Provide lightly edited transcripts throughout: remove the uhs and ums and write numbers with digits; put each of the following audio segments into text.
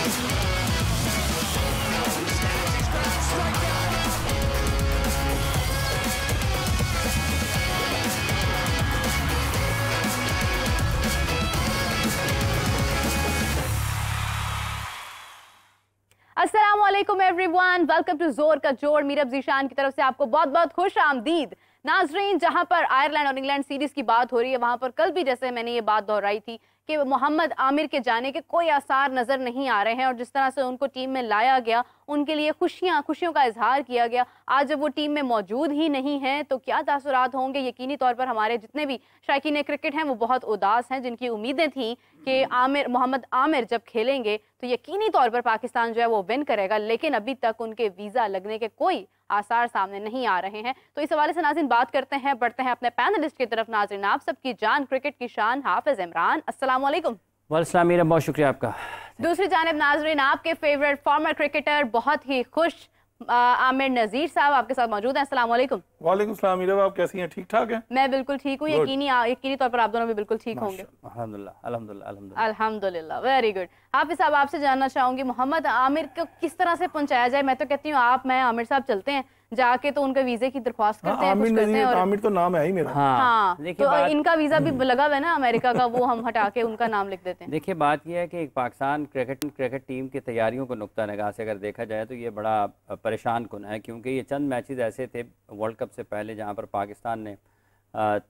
अस्सलामुअलैकुम everyone, welcome to जोर का जोड़। मीरब ज़ीशान की तरफ से आपको बहुत बहुत खुश आमदीद। नाजरीन, जहां पर आयरलैंड और इंग्लैंड सीरीज की बात हो रही है, वहां पर कल भी जैसे मैंने ये बात दोहराई थी कि मोहम्मद आमिर के जाने के कोई आसार नजर नहीं आ रहे हैं और जिस तरह से उनको टीम में लाया गया, उनके लिए खुशियों का इजहार किया गया। आज जब वो टीम में मौजूद ही नहीं है तो क्या तासुरात होंगे। यकीनी तौर पर हमारे जितने भी शायकीन क्रिकेट हैं वो बहुत उदास हैं, जिनकी उम्मीदें थी कि मोहम्मद आमिर जब खेलेंगे तो यकीनी तौर पर पाकिस्तान जो है वो विन करेगा, लेकिन अभी तक उनके वीज़ा लगने के कोई आसार सामने नहीं आ रहे हैं। तो इस हवाले से नाज़रीन बात करते हैं, बढ़ते हैं अपने पैनलिस्ट की तरफ। नाज़रीन, आप सबकी जान, क्रिकेट की शान हाफिज इमरान, अस्सलाम वालेकुम। वालेकुम मीरा, बहुत शुक्रिया आपका। दूसरी जानिब नाज़रीन, आपके फेवरेट फॉर्मर क्रिकेटर, बहुत ही खुश आमिर नज़ीर साहब आपके साथ मौजूद हैं। अस्सलाम वालेकुम। वालेकुम सलाम मीरा, आप कैसी हैं? ठीक ठाक हैं? मैं बिल्कुल ठीक हूँ। यकीनी तौर पर आप दोनों भी बिल्कुल ठीक होंगे। अल्हम्दुलिल्लाह अल्हम्दुलिल्लाह अल्हम्दुलिल्लाह अल्हम्दुलिल्लाह, वेरी गुड। हाफिज साहब, आपसे जानना चाहूंगी मोहम्मद आमिर को किस तरह से पहुंचाया जाए। मैं तो कहती हूँ मैं आमिर साहब चलते हैं, जाके तो उनके वीजे की दरख्वास्त करते हैं, कुछ करते हैं। और आमिर तो नाम है ही मेरा। हाँ, तो इनका वीजा भी लगा हुआ है ना अमेरिका का, वो हम हटा के उनका नाम लिख देते हैं। देखिए, बात यह है कि एक पाकिस्तान क्रिकेट टीम की तैयारियों को नुक्ता निगाह से अगर देखा जाए तो ये बड़ा परेशान कुन है, क्योंकि ये चंद मैचेस ऐसे थे वर्ल्ड कप से पहले जहाँ पर पाकिस्तान ने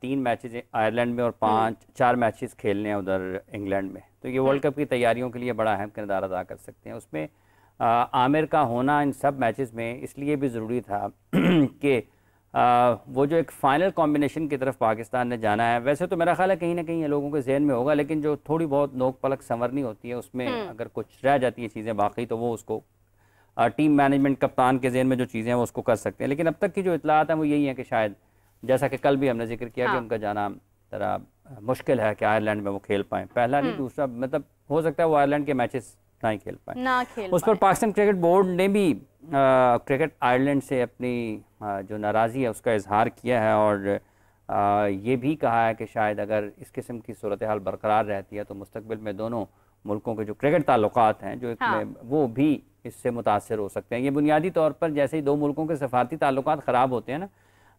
3 मैचेस आयरलैंड में और 4 मैचेस खेलने हैं उधर इंग्लैंड में। तो ये वर्ल्ड कप की तैयारियों के लिए बड़ा अहम किरदार अदा कर सकते हैं। उसमें आमिर का होना इन सब मैचेस में इसलिए भी ज़रूरी था कि वो जो एक फ़ाइनल कॉम्बिनेशन की तरफ पाकिस्तान ने जाना है, वैसे तो मेरा ख्याल है कहीं ना कहीं ये लोगों के जहन में होगा, लेकिन जो थोड़ी बहुत नोक पलक संवरनी होती है उसमें अगर कुछ रह जाती है चीज़ें बाकी, तो वो उसको टीम मैनेजमेंट कप्तान के जहन में जो चीज़ें हैं वो उसको कर सकते हैं। लेकिन अब तक की जो इतलात हैं वो यही है कि शायद, जैसा कि कल भी हमने जिक्र किया कि उनका जाना ज़रा मुश्किल है कि आयरलैंड में वो खेल पाएँ। पहला नहीं, दूसरा मतलब हो सकता है वो आयरलैंड के मैचेस ना ही खेल पाए। उस पर पाकिस्तान क्रिकेट बोर्ड ने भी क्रिकेट आयरलैंड से अपनी जो नाराज़गी है उसका इजहार किया है और ये भी कहा है कि शायद अगर इस किस्म की सूरत हाल बरकरार रहती है तो मुस्तकबिल में दोनों मुल्कों के जो क्रिकेट ताल्लुकात हैं जो वो भी इससे मुतासर हो सकते हैं। ये बुनियादी तौर पर जैसे ही दो मुल्कों के सफारती ताल्लुकात ख़राब होते हैं ना,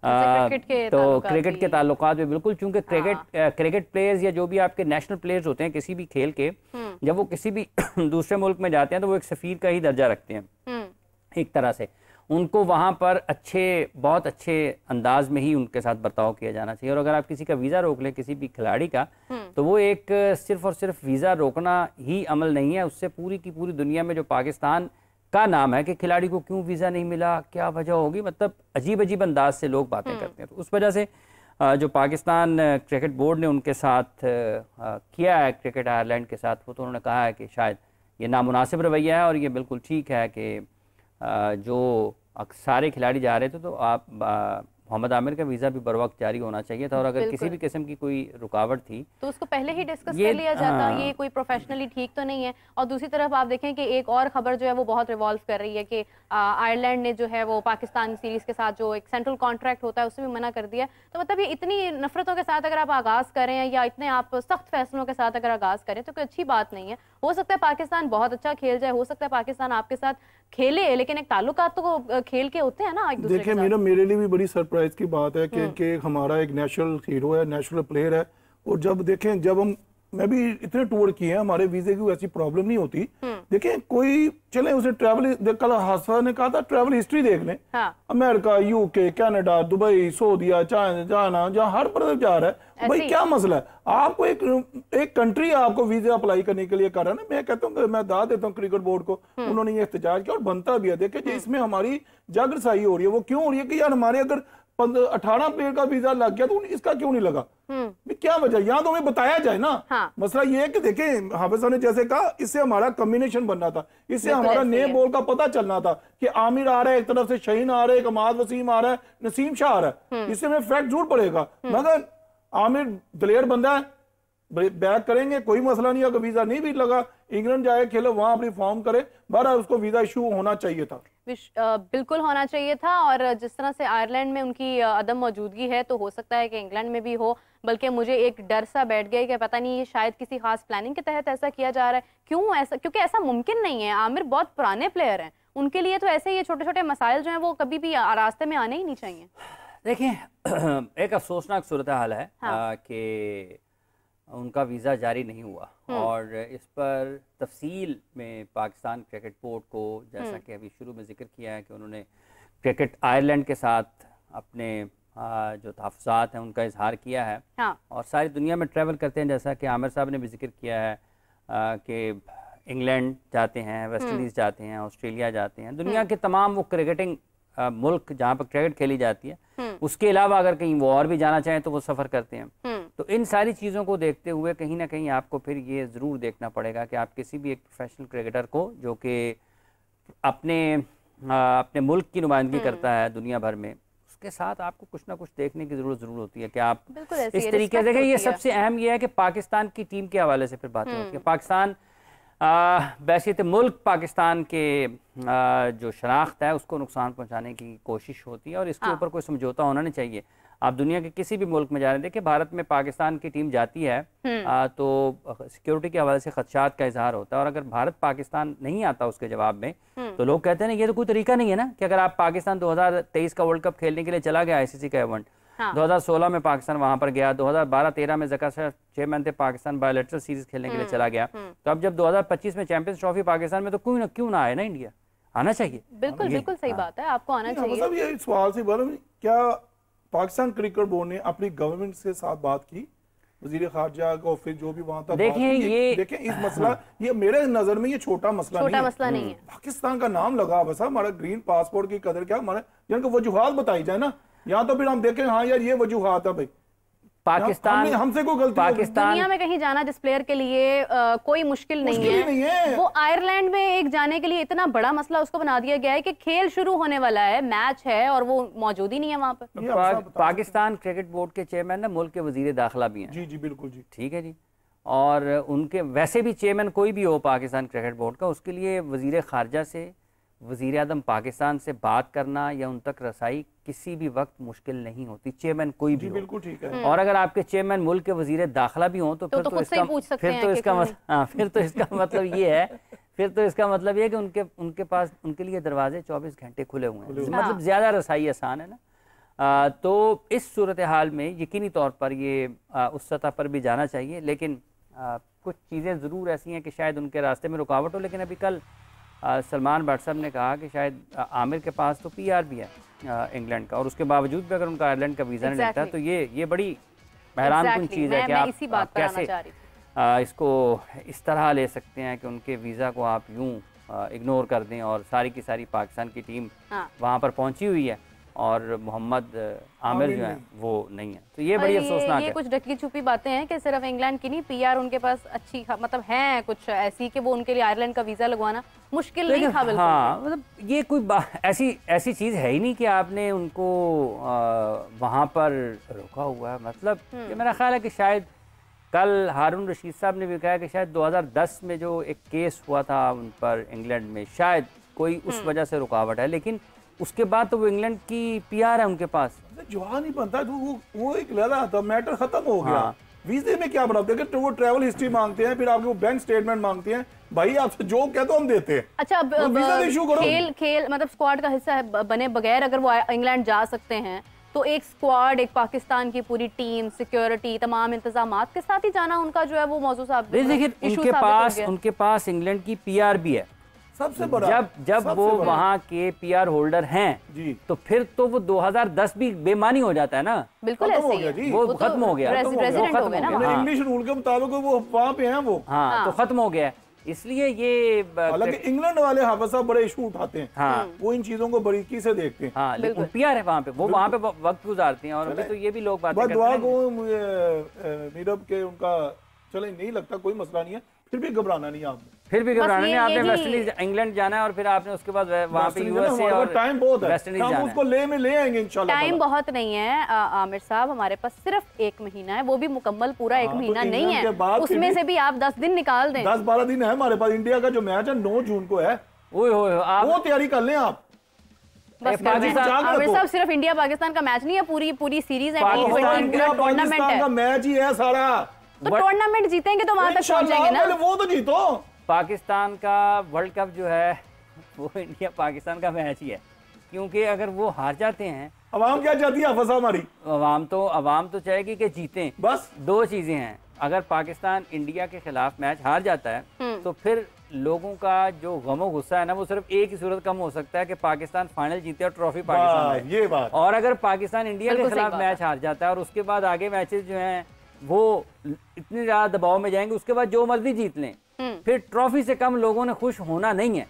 तो क्रिकेट के ताल्लुकात भी बिल्कुल, चूंकि क्रिकेट प्लेयर्स या जो भी आपके नेशनल प्लेयर्स होते हैं किसी भी खेल के, जब वो किसी भी दूसरे मुल्क में जाते हैं तो वो एक सफ़ीर का ही दर्जा रखते हैं। एक तरह से उनको वहाँ पर बहुत अच्छे अंदाज में ही उनके साथ बर्ताव किया जाना चाहिए। और अगर आप किसी का वीज़ा रोक लें किसी भी खिलाड़ी का, तो वो एक सिर्फ और सिर्फ वीज़ा रोकना ही अमल नहीं है, उससे पूरी की पूरी दुनिया में जो पाकिस्तान का नाम है कि खिलाड़ी को क्यों वीज़ा नहीं मिला, क्या वजह होगी, मतलब अजीब अजीब अंदाज से लोग बातें करते हैं। तो उस वजह से जो पाकिस्तान क्रिकेट बोर्ड ने उनके साथ किया है क्रिकेट आयरलैंड के साथ, वो तो उन्होंने कहा है कि शायद ये नामुनासिब रवैया है और ये बिल्कुल ठीक है कि जो सारे खिलाड़ी जा रहे थे तो आप मोहम्मद आमिर का वीज़ा भी बर वक्त जारी होना चाहिए था और अगर किसी भी किस्म की कोई रुकावट थी तो उसको पहले ही डिस्कस कर लिया जाता। ये कोई प्रोफेशनली ठीक तो नहीं है। और दूसरी तरफ आप देखें कि एक और खबर जो है वो बहुत रिवॉल्व कर रही है कि आयरलैंड ने जो है वो पाकिस्तान सीरीज़ के साथ जो एक सेंट्रल कॉन्ट्रैक्ट होता है उससे भी मना कर दिया। तो मतलब ये इतनी नफरतों के साथ अगर आप आगाज़ करें या इतने आप सख्त फैसलों के साथ अगर आगाज़ करें तो कोई अच्छी बात नहीं है। हो सकता है पाकिस्तान बहुत अच्छा खेल जाए, हो सकता है पाकिस्तान आपके साथ खेले, लेकिन एक ताल्लुकात तो खेल के होते हैं ना एक दूसरे के साथ। देखिए मेरे लिए भी बड़ी सरप्राइज की बात है कि हमारा एक नेशनल हीरो है, नेशनल प्लेयर है, और जब मैं भी इतने टूर किए हैं, हमारे वीजे की ऐसी प्रॉब्लम नहीं होती। देखें कोई चले उसे ट्रैवल, कल हादसा ने कहा था ट्रैवल हिस्ट्री देख लें। अमेरिका, यूके, कनाडा, दुबई, सऊदीया, चाइना, जहाँ हर तरफ जा रहा है। भाई क्या मसला है? आपको एक कंट्री आपको वीजा अप्लाई करने के लिए कर रहा है ना। मैं कहता हूँ, मैं दाद देता हूँ क्रिकेट बोर्ड को, उन्होंने ये एहतजाज किया और बनता भी है। देखिए इसमें हमारी जागरसाई हो रही है। वो क्यों हो रही है कि यार हमारे अगर 18 प्लेयर का वीजा लग गया तो इसका क्यों नहीं लगा? क्या वजह? यहाँ तो हमें बताया जाए ना। मसला ये है कि देखें, हाफिज साहब ने जैसे कहा, इससे हमारा कम्बिनेशन बनना था, इससे हमारा नए बॉल का पता चलना था कि आमिर आ रहा है, एक तरफ से शहीन आ रहा है, कमाल वसीम आ रहा है, नसीम शाह आ रहा है। इससे हमें फैक्ट जरूर पड़ेगा, मगर आमिर दलेर बंदा है, बैक करेंगे, कोई मसला नहीं। अगर वीजा नहीं भी लगा, इंग्लैंड जाए खेलो, वहां अपनी फॉर्म करे, बहरहाल उसको वीजा इशू होना चाहिए था। बिल्कुल होना चाहिए था। और जिस तरह से आयरलैंड में उनकी अदम मौजूदगी है तो हो सकता है कि इंग्लैंड में भी हो। बल्कि मुझे एक डर सा बैठ गया कि पता नहीं ये शायद किसी खास प्लानिंग के तहत ऐसा किया जा रहा है। क्यों ऐसा? क्योंकि ऐसा मुमकिन नहीं है। आमिर बहुत पुराने प्लेयर हैं, उनके लिए तो ऐसे ये छोटे छोटे मसाइल जो हैं वो कभी भी रास्ते में आने ही नहीं चाहिए। देखिए एक अफसोसनाक सूरत हाल है कि उनका वीज़ा जारी नहीं हुआ और इस पर तफसील में पाकिस्तान क्रिकेट बोर्ड को, जैसा कि अभी शुरू में जिक्र किया है कि उन्होंने क्रिकेट आयरलैंड के साथ अपने जो तहफ़्फ़ुज़ात हैं उनका इजहार किया है। और सारी दुनिया में ट्रैवल करते हैं, जैसा कि आमिर साहब ने भी जिक्र किया है कि इंग्लैंड जाते हैं, वेस्ट इंडीज़ जाते हैं, ऑस्ट्रेलिया जाते हैं, दुनिया के तमाम वो क्रिकेटिंग मुल्क जहाँ पर क्रिकेट खेली जाती है उसके अलावा अगर कहीं वो और भी जाना चाहें तो वो सफ़र करते हैं। तो इन सारी चीज़ों को देखते हुए कहीं ना कहीं आपको फिर ये ज़रूर देखना पड़ेगा कि आप किसी भी एक प्रोफेशनल क्रिकेटर को जो कि अपने मुल्क की नुमाइंदगी करता है दुनिया भर में, उसके साथ आपको कुछ ना कुछ देखने की ज़रूर होती है कि आप इस तरीके से देखें। ये सबसे अहम ये है कि पाकिस्तान की टीम के हवाले से फिर बातें होती है। पाकिस्तान बैसियत मुल्क पाकिस्तान के जो शनाख्त है उसको नुकसान पहुंचाने की कोशिश होती है और इसके ऊपर कोई समझौता होना नहीं चाहिए। आप दुनिया के किसी भी मुल्क में जा रहे हैं, देखिए भारत में पाकिस्तान की टीम जाती है तो सिक्योरिटी के हवाले से खदशात का इजहार होता है और अगर भारत पाकिस्तान नहीं आता उसके जवाब में तो लोग कहते हैं ना ये तो कोई तरीका नहीं है ना कि अगर आप पाकिस्तान 2023 का वर्ल्ड कप खेलने के लिए चला गया ICC का इवेंट, 2016 में पाकिस्तान वहां पर गया, 2012-13 में ज़का चेयरमैन थे पाकिस्तान बायोलेटरल सीरीज खेलने के लिए चला गया, तो अब जब 2025 में चैंपियंस ट्रॉफी पाकिस्तान में तो क्यों ना आए ना, इंडिया आना चाहिए। बिल्कुल बिल्कुल सही बात है, आपको आना चाहिए। मतलब ये सवाल से क्या पाकिस्तान क्रिकेट बोर्ड ने अपनी गवर्नमेंट के साथ बात की, वजीर खारजा को, फिर जो भी वहां तक देखें इस मसला, ये मेरे नजर में ये छोटा मसला नहीं है। पाकिस्तान का नाम लगा बस, हमारा ग्रीन पासपोर्ट की कदर क्या, हमारे जिनको वजूहात बताई जाए ना, यहाँ तो फिर हम देखें हाँ यार ये वजूहात है भाई, पाकिस्तान हमसे कोई गलती, पाकिस्तान दुनिया में कहीं जाना जिस प्लेयर के लिए कोई मुश्किल नहीं है, वो आयरलैंड में एक जाने के लिए इतना बड़ा मसला उसको बना दिया गया है कि खेल शुरू होने वाला है, मैच है और वो मौजूद ही नहीं है वहां पर। पाकिस्तान क्रिकेट बोर्ड के चेयरमैन ना मुल्क के वजीर दाखिला भी हैं। जी बिल्कुल जी, ठीक है जी। और उनके वैसे भी चेयरमैन कोई भी हो पाकिस्तान क्रिकेट बोर्ड का, उसके लिए वजीर खारजा से, वजीर आज़म पाकिस्तान से बात करना या उन तक रसाई किसी भी वक्त मुश्किल नहीं होती, चेयरमैन कोई भी बिल्कुल ठीक है। और अगर आपके चेयरमैन मुल्क के वजीर दाखिला भी हों तो फिर तो इसका मतलब ये है, फिर तो इसका मतलब ये है कि उनके पास उनके लिए दरवाजे 24 घंटे खुले हुए हैं, मतलब ज़्यादा रसाई आसान है ना। तो इस सूरत हाल में यकीनी तौर पर ये उस सतह पर भी जाना चाहिए, लेकिन कुछ चीज़ें ज़रूर ऐसी हैं कि शायद उनके रास्ते में रुकावट हो। लेकिन अभी कल सलमान भट्ट साहब ने कहा कि शायद आमिर के पास तो PR भी है इंग्लैंड का, और उसके बावजूद भी अगर उनका आयरलैंड का वीज़ा नहीं लगता तो ये बड़ी हैरानकुन चीज़ है कि आप कैसे इसको इस तरह ले सकते हैं कि उनके वीज़ा को आप यूं इग्नोर कर दें और सारी की सारी पाकिस्तान की टीम वहाँ पर पहुँची हुई है और मोहम्मद आमिर जो है वो नहीं है। तो ये बड़ी अफसोसनाक है। ये कुछ ढकी छुपी बातें हैं कि सिर्फ इंग्लैंड की नहीं, PR उनके पास अच्छी मतलब है कुछ ऐसी कि वो उनके लिए आयरलैंड का वीज़ा लगवाना मुश्किल नहीं था बिल्कुल। हाँ, मतलब ये कोई ऐसी चीज़ है ही नहीं कि आपने उनको वहाँ पर रोका हुआ है। मतलब ये मेरा ख्याल है कि शायद कल हारून रशीद साहब ने भी कहा कि शायद 2010 में जो एक केस हुआ था उन पर इंग्लैंड में, शायद कोई उस वजह से रुकावट है, लेकिन उसके बाद तो वो इंग्लैंड की PR है उनके पास, जवाब नहीं बनता तो वो एक लड़ा था, मैटर खत्म हो गया। वीजे में क्या बनाते हैं कि वो ट्रैवल हिस्ट्री मांगते हैं, फिर आपके वो बैंक स्टेटमेंट मांगते हैं, भाई आपसे जो कहते हो हम देते हैं। अच्छा, अब खेल मतलब स्क्वाड का हिस्सा बने बगैर अगर वो इंग्लैंड जा सकते हैं तो एक स्क्वाड, एक पाकिस्तान की पूरी टीम, सिक्योरिटी, तमाम इंतजामात के साथ ही जाना उनका जो है वो मौजूद साहब, देखिए उनके पास इंग्लैंड की PR भी है सबसे बड़ा। जब वो वहाँ के PR होल्डर हैं जी, तो फिर तो वो 2010 भी बेमानी हो जाता है ना। बिल्कुल ऐसे ही है, वो खत्म हो गया, इंग्लिश रूल के मुताबिक वो वहाँ पे हैं वो, हाँ, तो खत्म हो गया। इसलिए ये हालांकि इंग्लैंड वाले हाफिज साहब बड़े इशू उठाते हैं, हाँ, वो इन चीजों को बारीकी से देखते हैं, हाँ, लेकिन PR है वहाँ पे, वो वहाँ पे वक्त गुजारते हैं। और अभी तो ये भी लोग बात करते हैं मीरब के उनका चले नहीं लगता कोई मसला नहीं है, फिर भी घबराना नहीं आपने, आपने वेस्ट इंडीज इंग्लैंड जाना है और फिर आपने उसके बाद वहाँ पे USA और टाइम बहुत है, वेस्ट इंडीज जाना है, उसको ले आएंगे इंशाल्लाह। टाइम बहुत नहीं है आमिर साहब, हमारे पास सिर्फ 1 महीना है, वो भी मुकम्मल पूरा 1 महीना नहीं है, उसमें से भी आप 10 दिन निकाल दें। 10-12 दिन है हमारे पास। इंडिया का जो मैच है 9 जून को है, वो तैयारी कर लें आप। बस आमिर साहब, सिर्फ इंडिया पाकिस्तान का मैच नहीं है, पूरी सीरीज है, टूर्नामेंट है का मैच ही है सारा। तो टूर्नामेंट जीतेंगे तो वहां तक पहुंचेंगे ना। वो तो जीतो। पाकिस्तान का वर्ल्ड कप जो है वो इंडिया पाकिस्तान का मैच ही है, क्योंकि अगर वो हार जाते हैं, अवाम क्या चाहती है? फसा हमारी अवाम तो चाहेगी कि जीतें। बस दो चीजें हैं, अगर पाकिस्तान इंडिया के खिलाफ मैच हार जाता है तो फिर लोगों का जो गमो गुस्सा है ना, वो सिर्फ एक ही सूरत कम हो सकता है कि पाकिस्तान फाइनल जीते और ट्रॉफी पाकिस्तान ये बात। और अगर पाकिस्तान इंडिया के खिलाफ मैच हार जाता है और उसके बाद आगे मैचेस जो हैं वो इतने ज्यादा दबाव में जाएंगे, उसके बाद जो मर्जी जीत लें, फिर ट्रॉफी से कम लोगों ने खुश होना नहीं है।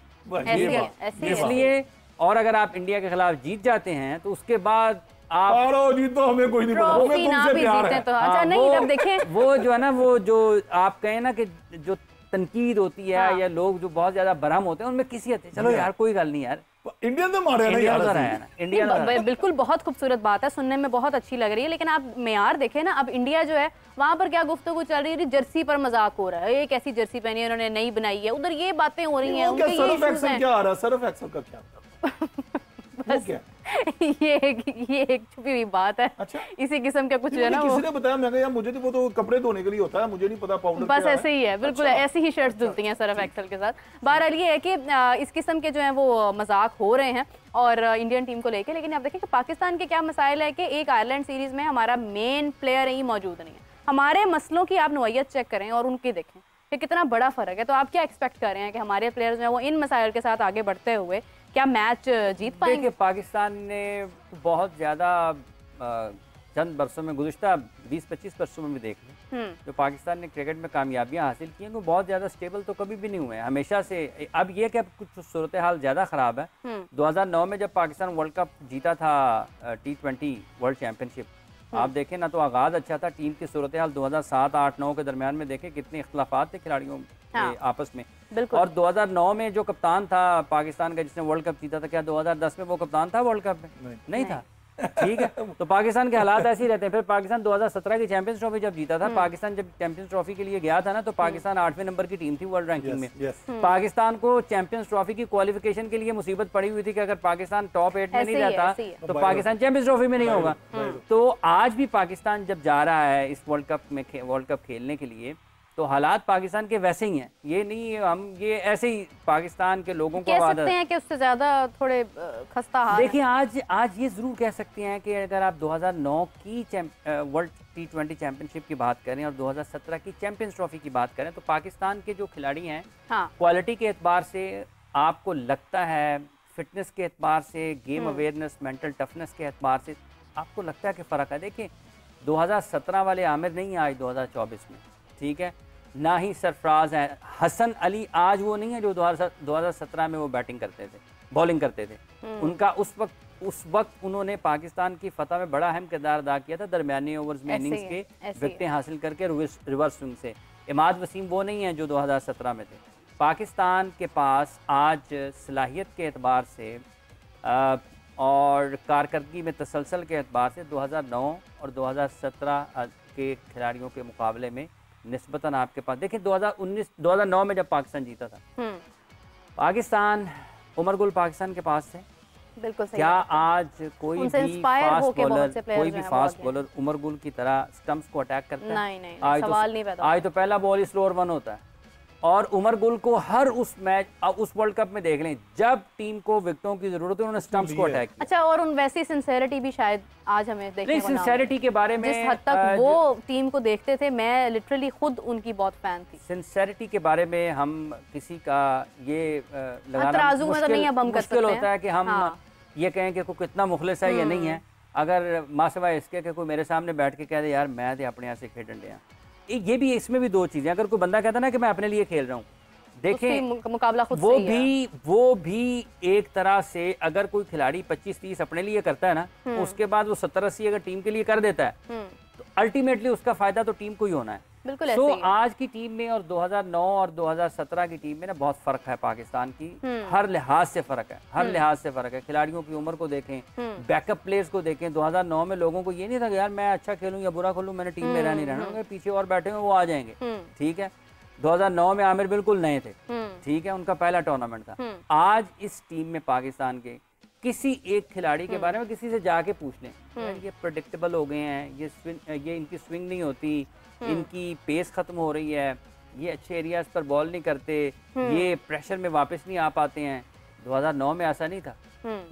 इसलिए और अगर आप इंडिया के खिलाफ जीत जाते हैं तो उसके बाद आप जीतो, हमें कोई नहीं पता, हमें तुमसे प्यार है। तो अच्छा नहीं, तब देखें वो जो है ना, वो जो आप कहें ना कि जो तनकीद होती है या लोग जो बहुत ज्यादा बरहम होते हैं, उनमें किसी है चलो यार कोई गल नहीं यार, इंडियन तो मारे ना यार, इंडिया बिल्कुल बहुत खूबसूरत बात है, सुनने में बहुत अच्छी लग रही है, लेकिन आप मेयार देखें ना, अब इंडिया जो है वहां पर क्या गुफ्तगू चल रही है, जर्सी पर मजाक हो रहा है, एक ऐसी जर्सी पहनी है उन्होंने नई बनाई है, उधर ये बातें हो रही हैं, उनके ये इश्यूज हैं। क्या आ रहा है सर्फ एक्सेल का क्या? बस ये एक छुपी हुई बात है। अच्छा? इसी किस्म का कुछ है ना, किसी ने बताया, मैं यार मुझे तो वो तो कपड़े धोने के लिए होता है, मुझे नहीं पता पाउडर बस ऐसे ही है, बिल्कुल ऐसी ही शर्ट्स धुलती हैं सर्फ एक्सेल के साथ। बहरहाल ये है कि इस किस्म के जो है वो मजाक हो रहे हैं और इंडियन टीम को लेके, लेकिन आप देखें कि पाकिस्तान के क्या मसाइल है कि एक आयरलैंड सीरीज में हमारा मेन प्लेयर ही मौजूद नहीं है। हमारे मसलों की आप नोयत चेक करें और उनकी देखें कि कितना बड़ा फर्क है। तो आप क्या एक्सपेक्ट कर रहे हैं कि हमारे प्लेयर्स जो है वो इन मसाइल के साथ आगे बढ़ते हुए क्या मैच जीत पाएंगे? पाकिस्तान ने बहुत ज़्यादा चंद बरसों में, गुज़िश्ता 20-25 वर्षों में भी देख लें, जो पाकिस्तान ने क्रिकेट में कामयाबियां हासिल की हैं वो बहुत ज़्यादा स्टेबल तो कभी भी नहीं हुए हैं, हमेशा से। अब ये कि अब कुछ सूरत हाल ज़्यादा ख़राब है। 2009 में जब पाकिस्तान वर्ल्ड कप जीता था, T20 वर्ल्ड चैम्पियनशिप, आप देखें ना तो आगाज़ अच्छा था, टीम की सूरत हाल 2007, 8, 9 के दरमियान में देखें कितने इख्तलाफात थे खिलाड़ियों के आपस में। और 2009 में जो कप्तान था पाकिस्तान का जिसने वर्ल्ड कप जीता था, क्या 2010 में वो कप्तान था वर्ल्ड कप में? नहीं था। ठीक है, तो पाकिस्तान के हालात ऐसे ही रहते हैं। फिर पाकिस्तान 2017 की चैंपियंस ट्रॉफी जब जीता था, पाकिस्तान जब चैंपियंस ट्रॉफी के लिए गया था ना, तो पाकिस्तान 8वें नंबर की टीम थी वर्ल्ड रैंकिंग में। पाकिस्तान को चैंपियंस ट्रॉफी की क्वालिफिकेशन के लिए मुसीबत पड़ी हुई थी कि अगर पाकिस्तान टॉप 8 में नहीं रहता तो पाकिस्तान चैंपियंस ट्रॉफी में नहीं होगा। तो आज भी पाकिस्तान जब जा रहा है इस वर्ल्ड कप खेलने के लिए, तो हालात पाकिस्तान के वैसे ही हैं। ये नहीं हम ये ऐसे ही पाकिस्तान के लोगों को कह सकते हैं कि उससे ज्यादा थोड़े खस्ता हाल। देखिए आज ये जरूर कह सकते हैं कि अगर आप 2009 की वर्ल्ड T20 चैंपियनशिप की बात करें और 2017 की चैंपियंस ट्रॉफी की बात करें, तो पाकिस्तान के जो खिलाड़ी हैं क्वालिटी के एतबार से, आपको लगता है फिटनेस के एतबार से, गेम अवेयरनेस, मेंटल टफनेस के एतबार से आपको लगता है कि फ़र्क है। देखिए 2017 वाले आमिर नहीं आज 2024 में, ठीक है, ना ही सरफराज है। हसन अली आज वो नहीं है जो 2017 में वो बैटिंग करते थे, बॉलिंग करते थे। उनका उस वक्त उन्होंने पाकिस्तान की फतह में बड़ा अहम किरदार अदा किया था, दरमियानी ओवर्स में इनिंग्स के विकेटें हासिल करके रिवर्स स्विंग से। इमाद वसीम वो नहीं है जो 2017 में थे। पाकिस्तान के पास आज सलाहियत के एतबार से और कारकर्दगी में तसलसल के एतबार से 2009 और 2017 के खिलाड़ियों के मुकाबले में निस्बतन आपके पास, देखिए 2009 में जब पाकिस्तान जीता था, पाकिस्तान उमर गुल पाकिस्तान के पास थे। बिल्कुल सही। क्या आज कोई भी फास्ट बॉलर उमर गुल की तरह स्टंप्स को अटैक करता है? नहीं, सवाल नहीं पैदा। आज तो पहला बॉल ही स्लोअर वन होता है। और उमर गुल को हर उस मैच, उस वर्ल्ड कप में देख लें, जब टीम को विकेटों की जरूरत है उन्होंने स्टंप्स को अटैक किया। अच्छा, और उन वैसी सिंसेरिटी भी शायद आज हमें देखने को सिंसेरिटी के बारे में, जिस हद तक वो टीम को देखते थे, मैं लिटरली खुद उनकी बहुत फैन थी। सिंसेरिटी के बारे में हम किसी का ये लगाना मुश्किल होता है कि हम ये कहें कि कोई कितना मुखलिस है या नहीं है। अगर मासवा इसके कि कोई मेरे सामने बैठ के कह दे यार मैं तो अपने यहाँ से खेल डंडे, ये भी, इसमें भी दो चीजें। अगर कोई बंदा कहता ना कि मैं अपने लिए खेल रहा हूँ, देखें मुकाबला खुद वो भी एक तरह से, अगर कोई खिलाड़ी 25-30 अपने लिए करता है ना, उसके बाद वो 70-80 अगर टीम के लिए कर देता है, तो अल्टीमेटली उसका फायदा तो टीम को ही होना है। बिल्कुल। तो आज की टीम में और 2009 और 2017 की टीम में ना बहुत फर्क है पाकिस्तान की, हर लिहाज से फर्क है, हर लिहाज से फर्क है। खिलाड़ियों की उम्र को देखें, बैकअप प्लेयर्स को देखें। 2009 में लोगों को ये नहीं था कि यार मैं अच्छा खेलूं या बुरा खेलूं, मैंने टीम में रहनी रहना, पीछे और बैठे हुए वो आ जाएंगे, ठीक है। 2009 में आमिर बिल्कुल नए थे, ठीक है, उनका पहला टूर्नामेंट था। आज इस टीम में पाकिस्तान के किसी एक खिलाड़ी के बारे में किसी से जाके पूछ लें, यार ये प्रेडिक्टेबल हो गए हैं, ये इनकी स्विंग नहीं होती, इनकी पेस खत्म हो रही है, ये अच्छे एरियाज पर बॉल नहीं करते, ये प्रेशर में वापस नहीं आ पाते हैं। 2009 में ऐसा नहीं था।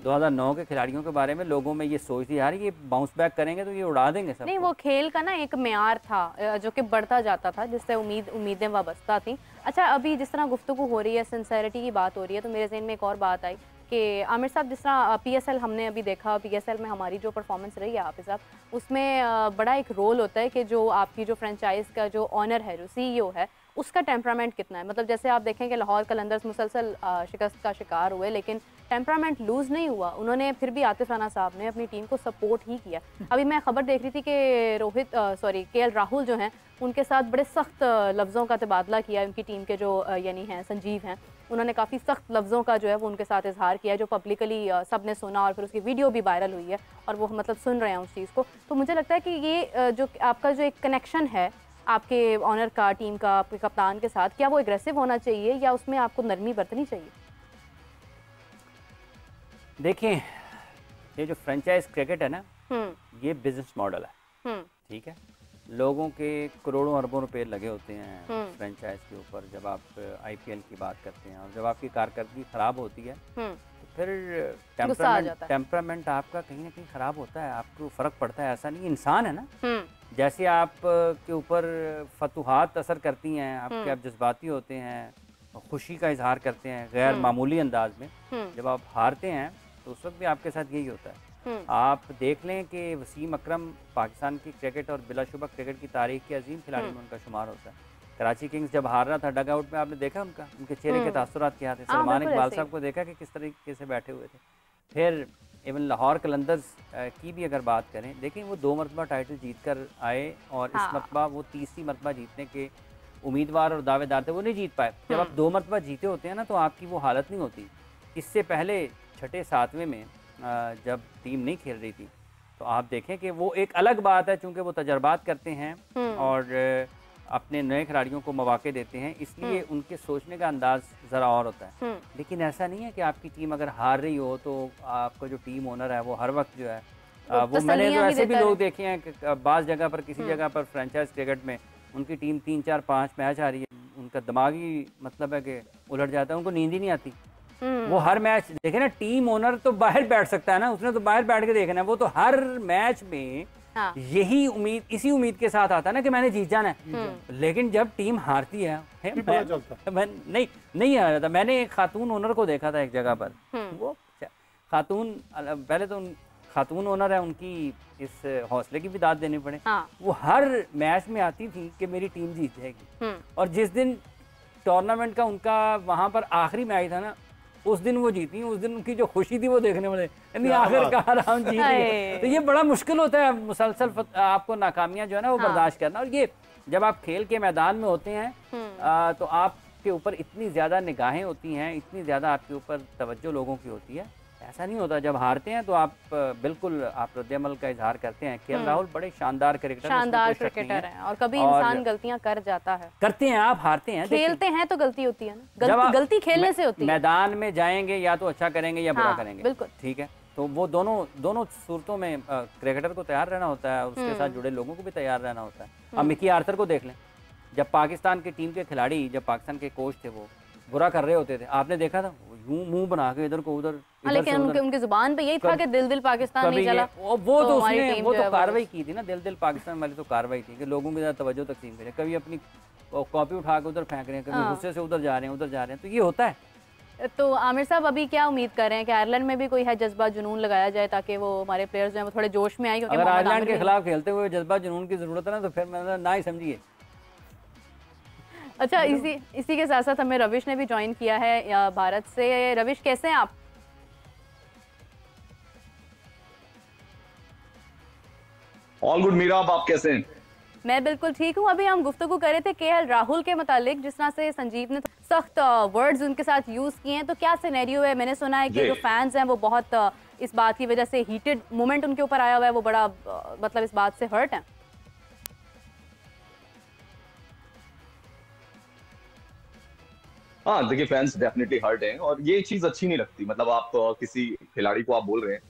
2009 के खिलाड़ियों के बारे में लोगों में ये सोच थी, यार ये बाउंस बैक करेंगे तो ये उड़ा देंगे सब। नहीं, वो खेल का ना एक म्यार था जो कि बढ़ता जाता था, जिससे उम्मीदें वाबस्ता थी। अच्छा, अभी जिस तरह गुफ्तगू हो रही है, सिंसेरिटी की बात हो रही है, तो मेरे ज़हन में एक और बात आई कि आमिर साहब, जिस तरह PSL हमने अभी देखा, PSL में हमारी जो परफॉर्मेंस रही है हाफिज़ साहब, उसमें बड़ा एक रोल होता है कि जो आपकी जो फ्रेंचाइज का जो ऑनर है, जो CEO है, उसका टेम्परामेंट कितना है। मतलब जैसे आप देखें कि लाहौर कलंदर्स मुसलसल शिकस्त का शिकार हुए, लेकिन टेम्परामेंट लूज़ नहीं हुआ। उन्होंने फिर भी आतिफ राना साहब ने अपनी टीम को सपोर्ट ही किया। अभी मैं खबर देख रही थी कि KL राहुल जो हैं, उनके साथ बड़े सख्त लफ्ज़ों का तबादला किया। उनकी टीम के जो यानी हैं संजीव हैं, उन्होंने काफ़ी सख्त लफ्ज़ों का जो है वो उनके साथ इजहार किया, जो पब्लिकली सब ने सुना और फिर उसकी वीडियो भी वायरल हुई है और वो मतलब सुन रहे हैं उस चीज़ को। तो मुझे लगता है कि ये जो आपका जो एक कनेक्शन है आपके ऑनर का, टीम का, आपके कप्तान के साथ, क्या वो एग्रेसिव होना चाहिए या उसमें आपको नरमी बरतनी चाहिए? देखिए, ये जो फ्रेंचाइज क्रिकेट है ना, ये बिजनेस मॉडल है, ठीक है। लोगों के करोड़ों अरबों रुपए लगे होते हैं फ्रेंचाइज के ऊपर। जब आप IPL की बात करते हैं और जब आपकी कारकर्दगी खराब होती है तो फिर टेम्परामेंट आपका कहीं ना कहीं खराब होता है, आपको फ़र्क पड़ता है। ऐसा नहीं, इंसान है ना, जैसे आप के ऊपर फतूहात असर करती हैं, आपके आप जज्बाती होते हैं, खुशी का इजहार करते हैं गैर मामूली अंदाज में। जब आप हारते हैं तो उस वक्त भी आपके साथ यही होता है। आप देख लें कि वसीम अकरम पाकिस्तान की क्रिकेट और बिलाशुबा क्रिकेट की तारीख के अजीम खिलाड़ी में उनका शुमार होता है। कराची किंग्स जब हार रहा था डग आउट में, आपने देखा उनके चेहरे के तासुरात क्या थे। सलमान इकबाल साहब को देखा कि किस तरीके से बैठे हुए थे। फिर इवन लाहौर कलंदर्स की भी अगर बात करें, देखिए वो 2 मरतबा टाइटल जीत कर आए और इस मरतबा वो तीसरी मरतबा जीतने के उम्मीदवार और दावेदार थे, वो नहीं जीत पाए। जब आप 2 मरतबा जीते होते हैं ना, तो आपकी वो हालत नहीं होती। इससे पहले 6, 7वें में जब टीम नहीं खेल रही थी, तो आप देखें कि वो एक अलग बात है, चूँकि वो तजर्बात करते हैं और अपने नए खिलाड़ियों को मौके देते हैं, इसलिए उनके सोचने का अंदाज ज़रा और होता है। लेकिन ऐसा नहीं है कि आपकी टीम अगर हार रही हो तो आपका जो टीम ओनर है वो हर वक्त जो है वो मैंने तो ऐसे भी लोग देखे हैं कि बाज़ जगह पर, किसी जगह पर फ्रेंचाइज क्रिकेट में उनकी टीम 3, 4, 5 मैच आ रही है, उनका दिमागी मतलब है कि उलट जाता है, उनको नींद ही नहीं आती। वो हर मैच देखे ना, टीम ओनर तो बाहर बैठ सकता है ना, उसने तो बाहर बैठ के देखना है, वो तो हर मैच में यही उम्मीद, इसी उम्मीद के साथ आता है ना कि मैंने जीत जाना है। लेकिन जब टीम हारती है नहीं आ रहा था। मैंने एक खातून ओनर को देखा था एक जगह पर, वो खातून, पहले तो खातून ओनर है, उनकी इस हौसले की भी दाद देनी पड़े। वो हर मैच में आती थी कि मेरी टीम जीत जाएगी, और जिस दिन टूर्नामेंट का उनका वहां पर आखिरी मैच था ना, उस दिन वो जीती। उस दिन उनकी जो खुशी थी वो देखने वाले, यानी आखिरकार हम जीत गए। तो ये बड़ा मुश्किल होता है मुसलसल आपको नाकामियां जो है ना वो बर्दाश्त करना। और ये जब आप खेल के मैदान में होते हैं तो आपके ऊपर इतनी ज़्यादा निगाहें होती हैं, इतनी ज़्यादा आपके ऊपर तवज्जो लोगों की होती है। ऐसा नहीं होता, जब हारते हैं तो आप बिल्कुल आप रद्द-ए-अमल का इजहार करते हैं। KL राहुल बड़े शानदार क्रिकेटर हैं और कभी इंसान गलतियां कर जाता है, करते हैं, आप हारते हैं, खेलते हैं तो गलती होती है ना, गलती खेलने से होती है। मैदान में जाएंगे या तो अच्छा करेंगे या बुरा करेंगे, बिल्कुल ठीक है। तो वो दोनों सूरतों में क्रिकेटर को तैयार रहना होता है और उसके साथ जुड़े लोगों को भी तैयार रहना होता है। अब मिकी आर्थर को देख लें, जब पाकिस्तान की टीम के खिलाड़ी, जब पाकिस्तान के कोच थे, वो बुरा कर रहे होते थे, आपने देखा था यूं मुंह बना के इधर को उधर, लेकिन उनकी जुबान पे यही था कि दिल दिल पाकिस्तान नहीं चला। वो तो उसने वो तो कार्रवाई की थी ना, दिल दिल पाकिस्तान वाली तो कार्रवाई थी कि लोगों की तवज्जो तकसीम करें। कभी अपनी कॉपी उठा के उधर फेंक रहे हैं, कभी गुस्से से उधर जा रहे हैं, तो ये होता है। तो आमिर साहब अभी क्या उम्मीद कर रहे हैं कि आयरलैंड में भी कोई है जज्बा जुनून लगाया जाए ताकि वो हमारे प्लेयर्स जो हैं वो थोड़े जोश में आए? अगर आयरलैंड के खिलाफ खेलते हुए जज्बा जुनून की जरूरत है ना, तो फिर मैं ना ही समझिए। अच्छा, इसी के साथ साथ हमें रविश ने भी ज्वाइन किया है भारत से। रविश, कैसे हैं आप? ऑल गुड मीरा, आप कैसे हैं? मैं बिल्कुल ठीक हूँ। अभी हम गुफ्तगू कर रहे थे KL राहुल के मुतालिक, जिस तरह से संजीव ने सख्त वर्ड्स उनके साथ यूज किए हैं, तो क्या सिनेरियो है? मैंने सुना है कि जो फैंस हैं वो बहुत इस बात की वजह से हीटेड मोमेंट उनके ऊपर आया हुआ है, वो बड़ा मतलब इस बात से हर्ट है। हाँ देखिए, फैंस डेफिनेटली हर्ट हैं और ये चीज अच्छी नहीं लगती। मतलब आप किसी खिलाड़ी को आप बोल रहे हैं,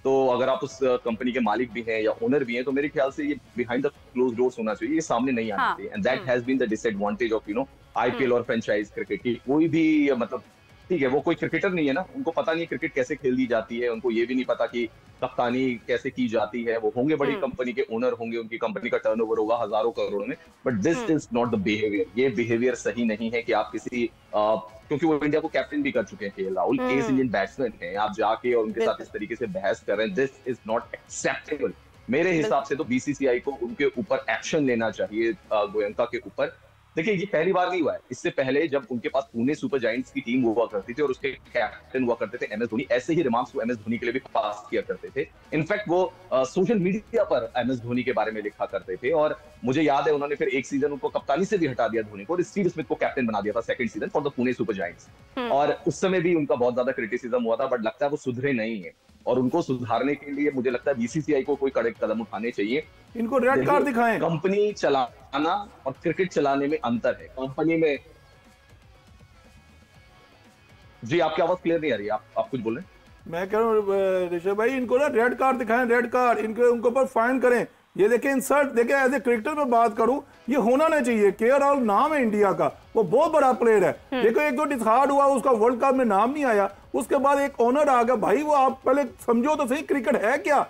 तो अगर आप उस कंपनी के मालिक भी हैं या ओनर भी हैं, तो मेरे ख्याल से ये बिहाइंड द क्लोज डोर्स होना चाहिए, ये सामने नहीं आना हाँ। चाहिए। And that has been the disadvantage of IPL और फ्रेंचाइज क्रिकेट की। कोई भी मतलब ठीक है, वो कोई क्रिकेटर नहीं है ना, उनको पता नहीं है क्रिकेट कैसे खेली जाती है, उनको ये भी नहीं पता कि कप्तानी कैसे की जाती है। वो होंगे बड़ी कंपनी के ओनर होंगे, उनकी कंपनी का टर्नओवर होगा हजारों करोड़ में, but this is not the behaviour. ये बिहेवियर सही नहीं है कि आप किसी क्योंकि वो इंडिया को कैप्टन भी कर चुके हैं KL Rahul, S Indian batsman हैं, आप जाके और उनके साथ इस तरीके से बहस कर रहे हैं, दिस इज नॉट एक्सेप्टेबल। मेरे हिसाब से तो बीसीसीआई को उनके ऊपर एक्शन लेना चाहिए, गोयनका के ऊपर। देखिए, ये पहली बार नहीं हुआ है। इससे पहले जब उनके पास पुणे सुपर जायंट्स की टीम हुआ करती थी और उसके कैप्टन हुआ करते थे एमएस धोनी, ऐसे ही रिमार्क्स वो एमएस धोनी के लिए भी पास किया करते थे। इनफैक्ट वो सोशल मीडिया पर एमएस धोनी के बारे में लिखा करते थे, और मुझे याद है उन्होंने फिर एक सीजन उनको कप्तानी से भी हटा दिया धोनी को, और स्टीव स्मिथ को कैप्टन बना दिया था second season for the Pune super giants. और उस समय भी उनका बहुत ज्यादा क्रिटिसिज्म हुआ था, बट लगता है वो सुधरे नहीं है, और उनको सुधारने के लिए मुझे लगता है बीसीसीआई को कोई कड़े कदम उठाने चाहिए। इनको रेड कार्ड दिखाएं। कंपनी चलाना और क्रिकेट चलाने में अंतर है। कंपनी में जी, आपकी आवाज क्लियर नहीं आ रही, आप कुछ बोल रहे हैं? मैं कह रहा हूँ ऋषभ भाई, इनको ना रेड कार्ड दिखाएं, रेड कार्ड इनको उनके ऊपर फाइन करें। ये देखें इंसल्ट, देखें एज ए क्रिकेटर में बात करूं, ये होना नहीं चाहिए। केएल राहुल नाम है इंडिया का, वो बहुत बड़ा प्लेयर है। देखो एक तो डिसहार्ड हुआ, उसका वर्ल्ड कप में नाम नहीं आया, उसके बाद एक ओनर आ गया। भाई वो आप पहले समझो तो सही क्रिकेट है क्या।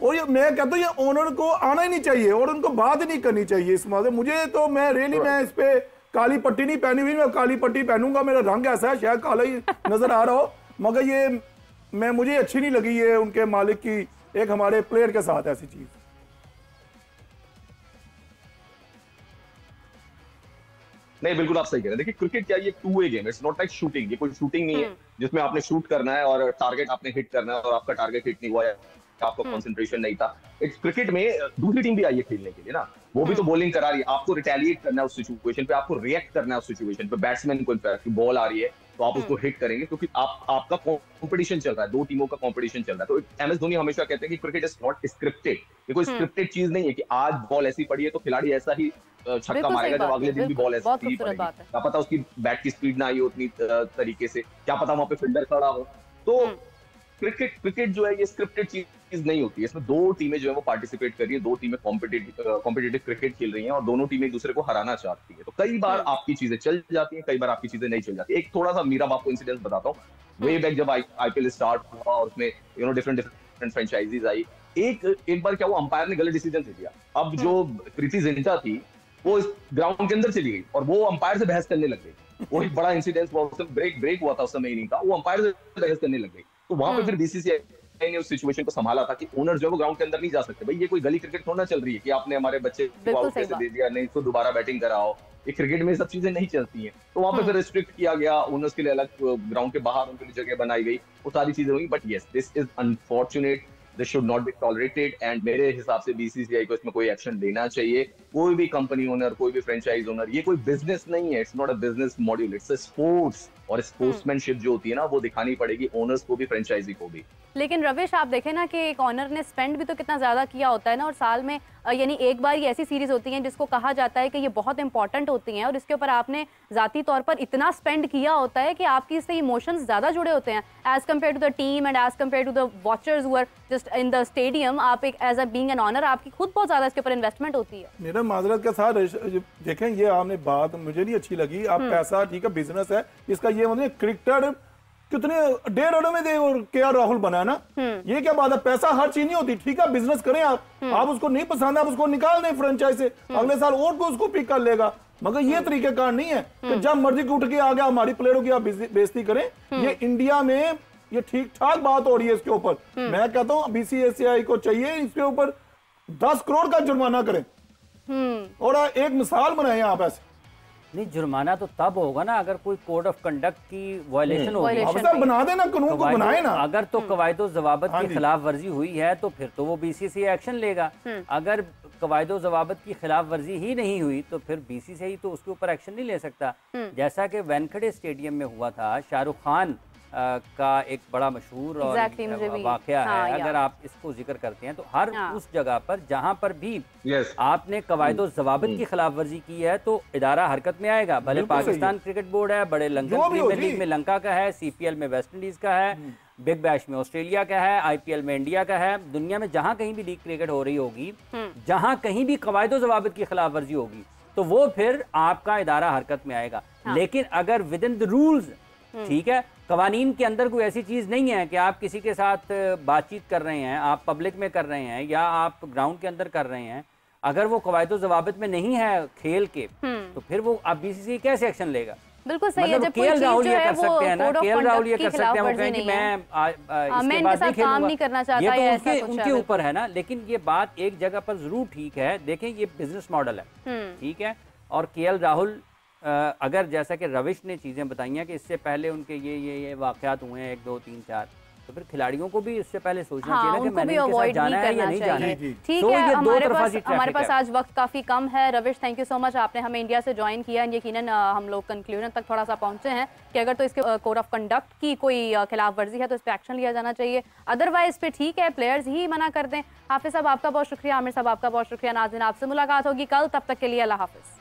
और ये मैं कहता हूँ ये ओनर को आना ही नहीं चाहिए और उनको बात ही नहीं करनी चाहिए इस मामले। मुझे तो मैं मैं इस पे काली पट्टी नहीं पहनी हुई, मैं काली पट्टी पहनूंगा, मेरा रंग ऐसा है, शायद काला ही नजर आ रहा हो, मगर ये मुझे अच्छी नहीं लगी ये उनके मालिक की एक हमारे प्लेयर के साथ ऐसी चीज। नहीं, बिल्कुल आप सही कह रहे हैं। देखिए, क्रिकेट क्या है, ये two way game, it's not like shooting. ये कोई शूटिंग नहीं है जिसमें आपने शूट करना है और टारगेट आपने हिट करना है और आपका टारगेट हिट नहीं हुआ है, आपका कंसंट्रेशन नहीं था। इट्स क्रिकेट में दूसरी टीम भी आई है खेलने के लिए ना, वो भी तो बॉलिंग करा रही है, आपको रिटेलिएट करना है उस सिचुएशन पे, आपको रिएक्ट करना है उस सिचुएशन पे। बैट्समैन को इनफैक्ट बॉल आ रही है तो आप उसको हिट करेंगे, क्योंकि आपका कंपटीशन चल रहा है, दो टीमों का कंपटीशन चल रहा है। तो एमएस धोनी हमेशा कहते हैं कि क्रिकेट इज नॉट स्क्रिप्टेड। ये कोई स्क्रिप्टेड चीज नहीं है कि आज बॉल ऐसी पड़ी है तो खिलाड़ी ऐसा ही छक्का मारेगा, जब अगले दिन भी बॉल ऐसी ही पड़ेगी। क्या पता उसकी बैट की स्पीड ना आई हो उतनी तरीके से, क्या पता वहां पे फील्डर खड़ा हो। तो क्रिकेट जो है ये स्क्रिप्टेड चीज नहीं होती है। इसमें दो टीमें जो है वो पार्टिसिपेट कर रही है, दो टीमें कॉम्पिटिटिव क्रिकेट खेल रही हैं और दोनों टीमें एक दूसरे को हराना चाहती है। तो कई बार आपकी चीजें चल जाती हैं, कई बार आपकी चीजें नहीं चल जाती। एक थोड़ा सा मीरा आपको इंसिडेंट बताता हूँ। वे बैक जब आईपीएल स्टार्ट हुआ और उसमें डिफरेंट फ्रेंचाइजीज आई, एक बार क्या हुआ, अंपायर ने गलत डिसीजन ले लिया। अब जो प्रीति जिंटा थी वो इस ग्राउंड के अंदर चली गई और वो अंपायर से बहस करने लग गई। वो एक बड़ा इंसिडेंट हुआ, उस समय ब्रेक हुआ था उस समय इनिंग का, वो अंपायर से बहस करने लग गई। तो वहां पे फिर बीसीसीआई ने उस सिचुएशन को संभाला था कि ओनर जो है वो ग्राउंड के अंदर नहीं जा सकते। भाई ये कोई गली क्रिकेट थोड़ा चल रही है कि आपने हमारे बच्चे को आउट कैसे दे दिया, नहीं तो दोबारा बैटिंग कराओ। ये क्रिकेट में सब चीजें नहीं चलती हैं। तो वहां पे फिर रिस्ट्रिक्ट किया गया, ओनर्स के लिए अलग ग्राउंड के बाहर उनके लिए जगह बनाई गई, वो सारी चीजें हुई। But yes, this is unfortunate, this should not be tolerated and मेरे हिसाब से बीसीसीआई को इसमें कोई एक्शन लेना चाहिए। कोई भी कंपनी ओनर, कोई भी फ्रेंचाइज ओनर, ये कोई बिजनेस नहीं है, it's not a business module, it's a sports. और स्पोर्ट्समैनशिप जो होती है ना वो दिखानी पड़ेगी ओनर्स को भी, फ्रेंचाइजी को भी। लेकिन रविश आप देखें ना कि एक ऑनर ने स्पेंड भी तो कितना ज्यादा किया होता है ना, और साल में यानी एक बार ही ऐसी सीरीज होती हैं जिसको कहा जाता है कि ये बहुत इंपॉर्टेंट होती हैं और इसके ऊपर आपने जाती तौर पर इतना स्पेंड किया होता है कि आपकी इससे इमोशंस ज्यादा जुड़े होते हैं as compared to the team and as compared to the watchers who are just in the stadium. आप एक as a being an owner आपकी खुद बहुत ज्यादा इसके ऊपर इन्वेस्टमेंट होती है। मेरा माजरत के साथ देखें, ये आपने बात मुझे नहीं अच्छी लगी। आप पैसा ठीक है, बिजनेस है, इसका ये मतलब क्रिकेटर कितने 1.5 रनों में केएल राहुल बना ना, ये क्या बात है। पैसा हर चीज नहीं होती, ठीक है बिजनेस करें आप उसको नहीं पसंद, आप उसको निकाल दें फ्रेंचाइज से, अगले साल और को उसको पिक कर लेगा। मगर ये तरीके कार नहीं है कि जब मर्जी उठ के आ गया हमारी प्लेयरों की आप बेइज्जती करें। ये इंडिया में ये ठीक ठाक बात हो रही है इसके ऊपर। मैं कहता हूँ बीसीसीआई को चाहिए इसके ऊपर 10 करोड़ का जुर्माना करें और एक मिसाल बनाए आप ऐसे। नहीं, जुर्माना तो तब होगा ना अगर कोई कोड ऑफ कंडक्ट की वायलेशन होगी। बना देना, कानून को बनाए ना। अगर तो कवायदो जवाबत की खिलाफ वर्जी हुई है तो फिर तो वो बीसीसीआई एक्शन लेगा। अगर कवायदो जवाबत की खिलाफ वर्जी ही नहीं हुई तो फिर बीसीसीआई तो उसके ऊपर एक्शन नहीं ले सकता। जैसा कि वेंकटे स्टेडियम में हुआ था, शाहरुख खान का एक बड़ा मशहूर और वाकया है। अगर आप इसको जिक्र करते हैं तो हर उस जगह पर जहां पर भी आपने कवायदो ज़वाबित की खिलाफ वर्जी की है तो इदारा हरकत में आएगा। भले पाकिस्तान क्रिकेट बोर्ड है, बड़े लंका प्रीमियर लीग में लंका का है, CPL में वेस्ट इंडीज का है, बिग बैश में ऑस्ट्रेलिया का है, IPL में इंडिया का है। दुनिया में जहां कहीं भी लीग क्रिकेट हो रही होगी, जहां कहीं भी कवायदो ज़वाबित की खिलाफ वर्जी होगी तो वो फिर आपका इदारा हरकत में आएगा। लेकिन अगर विद इन द रूल्स, ठीक है, कवानीन के अंदर कोई ऐसी चीज नहीं है कि आप किसी के साथ बातचीत कर रहे हैं, आप पब्लिक में कर रहे हैं या आप ग्राउंड के अंदर कर रहे हैं, अगर वो कवायदो ज़वाबित में नहीं है खेल के तो फिर वो अब BCCI कैसे एक्शन लेगा? बिल्कुल सही है। जब कोई चीज राहुल जो ये है कर वो सकते हैं ना, KL राहुल ये कर सकते हैं, वो कहें कि मैं इसके साथ काम नहीं करना चाहता, ये तो उनके ऊपर है ना। लेकिन ये बात एक जगह पर जरूर ठीक है, देखें ये बिजनेस मॉडल है, ठीक है, और KL राहुल अगर जैसा कि रविश ने चीजें बताई हैं कि इससे पहले उनके ये वाकयात हुए हैं 1 2 3 4, तो फिर खिलाड़ियों को भी इससे पहले सोचना चाहिए कि मैंने इनके साथ जाना है या नहीं जाना है। ठीक है, हमारे पास आज वक्त काफी कम है। रविश, थैंक यू सो मच, आपने हमें इंडिया से ज्वाइन किया। यकीनन हम लोग कंक्लूजन तक थोड़ा सा पहुंचे हैं कि अगर तो इसके कोड ऑफ कंडक्ट की कोई खिलाफ वर्जी है तो इस पर एक्शन लिया जाना चाहिए, अदरवाइज फिर ठीक है प्लेयर्स ही मना कर दें। हाफिज साहब आपका बहुत शुक्रिया, आमिर साहब आपका बहुत शुक्रिया। नाज़रीन, आपसे मुलाकात होगी कल, तब तक के लिए अल्लाह हाफिज।